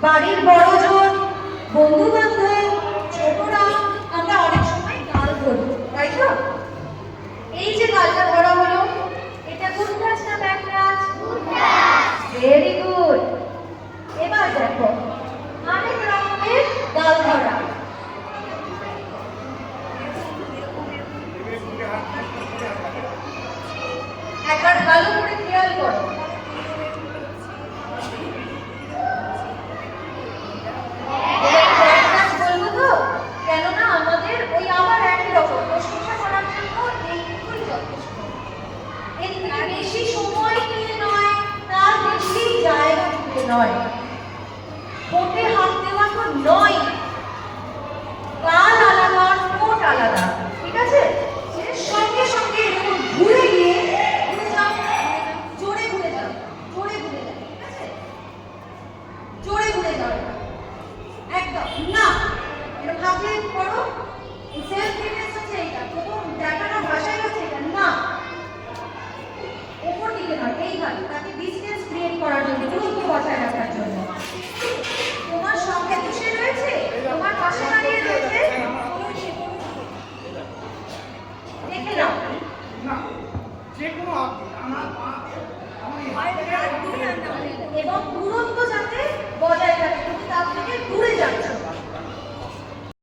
বাড়ির বড়জন, বন্ধু বান্ধব, ছোটরা আমরা অনেক সময় গাল ধরি, তাই তো? এই যে গালটা ধরা হলো, এটা গুড টাচ না ব্যাড টাচ? Very good. এবার দেখো আরেক রকমের গাল ধরা। একবার ভালো করে খেয়াল করো। বলবো তো, কেননা আমাদের ওই আবার একই রকম প্রশংসা করার জন্য এইটুকুই যথেষ্ট। এর থেকে বেশি সময় নিয়ে নয়, তার বেশি জায়গা জুড়ে নয়, ঠোঁটে হাত দেওয়া তো নয়। গাল আলাদা, ঠোঁট আলাদা, ঠিক আছে? সঙ্গে সঙ্গে এরকম ঘুরে গিয়ে ঘুরে যাও, জোরে ঘুরে যাও, জোরে ঘুরে যাও, ঠিক আছে? জোরে ঘুরে যাও, একদম না। এটা ভাবলে করো, সেলফ ডিফেন্স হচ্ছে এইটা, প্রথম দেখানো ভাষাই হচ্ছে এটা না। ওপর দিকে নয়, এইভাবে, তাকে ডিস্টেন্স ক্রিয়েট করার জন্য, দূরত্ব বজায় রাখার জন্য। তোমার সঙ্গে তো সে রয়েছে, তোমার পাশে দাঁড়িয়ে রয়েছে, দেখে নাও এবং দূরত্ব যাতে বজায় থাকে, তুমি তার থেকে দূরে